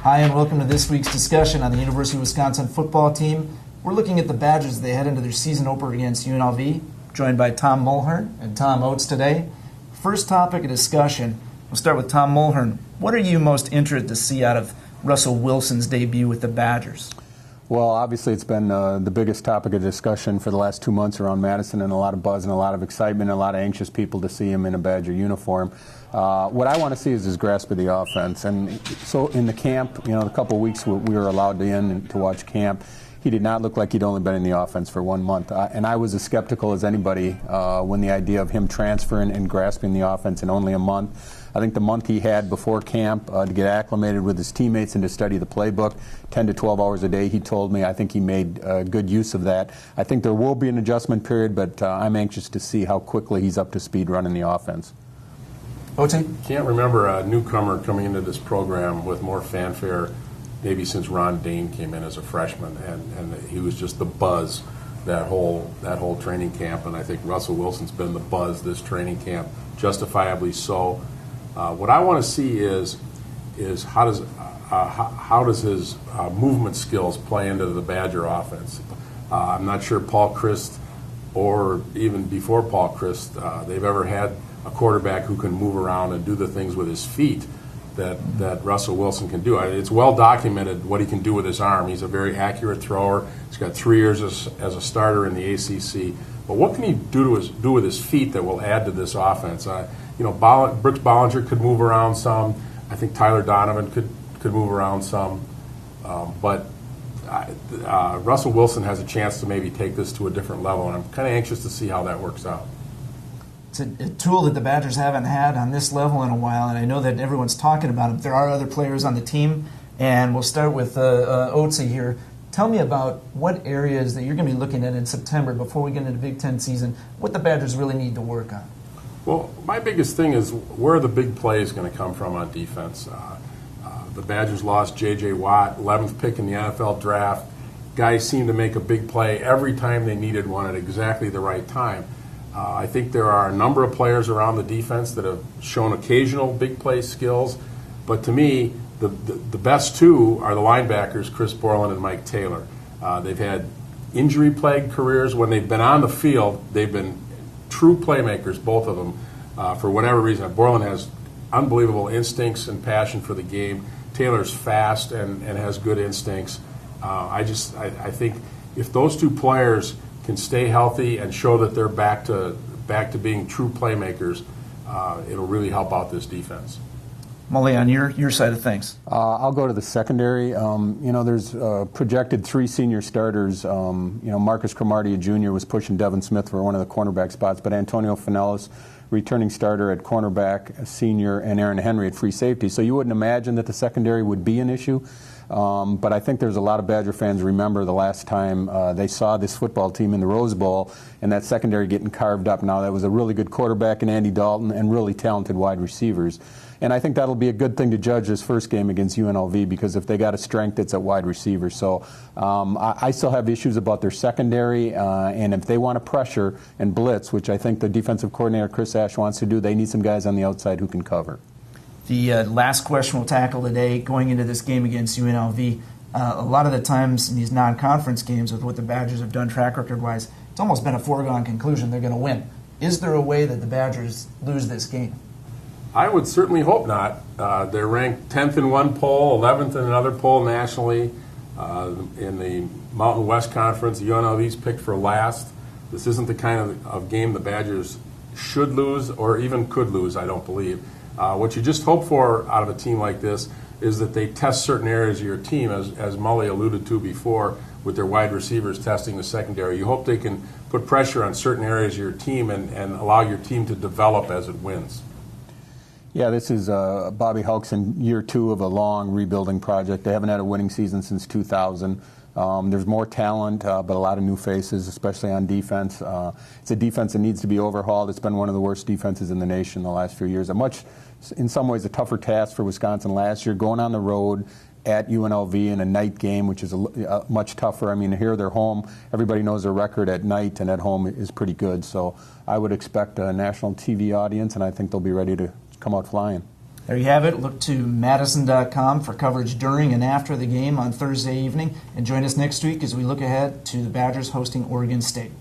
Hi, and welcome to this week's discussion on the University of Wisconsin football team. We're looking at the Badgers as they head into their season opener against UNLV, joined by Tom Mulhern and Tom Oates today. First topic of discussion, we'll start with Tom Mulhern. What are you most interested to see out of Russell Wilson's debut with the Badgers? Well, obviously it's been the biggest topic of discussion for the last 2 months around Madison, and a lot of buzz and a lot of excitement and a lot of anxious people to see him in a Badger uniform. What I want to see is his grasp of the offense. And so in the camp, the couple of weeks we were allowed in to watch camp, he did not look like he'd only been in the offense for 1 month. And I was as skeptical as anybody when the idea of him transferring and grasping the offense in only a month. I think the month he had before camp to get acclimated with his teammates and to study the playbook, 10 to 12 hours a day, he told me, I think he made good use of that. I think there will be an adjustment period, but I'm anxious to see how quickly he's up to speed running the offense. Oates? Can't remember a newcomer coming into this program with more fanfare maybe since Ron Dane came in as a freshman, and he was just the buzz that whole training camp, and I think Russell Wilson's been the buzz this training camp, justifiably so. What I want to see is how does his movement skills play into the Badger offense. I'm not sure Paul Chryst or even before Paul Chryst they've ever had a quarterback who can move around and do the things with his feet that Russell Wilson can do. It's well documented what he can do with his arm. He's a very accurate thrower. He's got 3 years as a starter in the ACC. But what can he do with his feet that will add to this offense? Brooks Bollinger could move around some. I think Tyler Donovan could move around some. But Russell Wilson has a chance to maybe take this to a different level, and I'm kind of anxious to see how that works out. It's a tool that the Badgers haven't had on this level in a while, and I know that everyone's talking about it. There are other players on the team, and we'll start with Oatesy here. Tell me about what areas that you're going to be looking at in September before we get into the Big Ten season, what the Badgers really need to work on. Well, my biggest thing is where are the big plays going to come from on defense? The Badgers lost J.J. Watt, 11th pick in the NFL draft. Guys seem to make a big play every time they needed one at exactly the right time. I think there are a number of players around the defense that have shown occasional big play skills, but to me, the best two are the linebackers, Chris Borland and Mike Taylor. They've had injury-plagued careers. When they've been on the field, they've been true playmakers, both of them, for whatever reason. Borland has unbelievable instincts and passion for the game. Taylor's fast and has good instincts. I think if those two players can stay healthy and show that they're back to being true playmakers, it'll really help out this defense. Molly, on your side of things. I'll go to the secondary. There's projected 3 senior starters. Marcus Cromartie Jr. was pushing Devin Smith for one of the cornerback spots, but Antonio Finellis, returning starter at cornerback, a senior, and Aaron Henry at free safety. So you wouldn't imagine that the secondary would be an issue. But I think there's a lot of Badger fans remember the last time they saw this football team in the Rose Bowl and that secondary getting carved up. Now, that was a really good quarterback in Andy Dalton and really talented wide receivers. And I think that'll be a good thing to judge this first game against UNLV, because if they got a strength, it's at wide receiver. So I still have issues about their secondary, and if they want to pressure and blitz, which I think the defensive coordinator Chris Ash wants to do, they need some guys on the outside who can cover. The last question we'll tackle today, going into this game against UNLV, a lot of the times in these non-conference games with what the Badgers have done track record-wise, it's almost been a foregone conclusion they're going to win. Is there a way that the Badgers lose this game? I would certainly hope not. They're ranked 10th in one poll, 11th in another poll nationally. In the Mountain West Conference, UNLV's picked for last. This isn't the kind of game the Badgers should lose or even could lose, I don't believe. What you just hope for out of a team like this is that they test certain areas of your team, as Mully alluded to before, with their wide receivers testing the secondary. You hope they can put pressure on certain areas of your team and allow your team to develop as it wins. Yeah, this is Bobby Hauck's in year 2 of a long rebuilding project. They haven't had a winning season since 2000. There's more talent, but a lot of new faces, especially on defense. It's a defense that needs to be overhauled. It's been one of the worst defenses in the nation the last few years. In some ways, a tougher task for Wisconsin last year, going on the road at UNLV in a night game, which is much tougher. I mean, here they're home. Everybody knows their record at night, and at home is pretty good. So I would expect a national TV audience, and I think they'll be ready to come out flying. There you have it. Look to madison.com for coverage during and after the game on Thursday evening. And join us next week as we look ahead to the Badgers hosting Oregon State.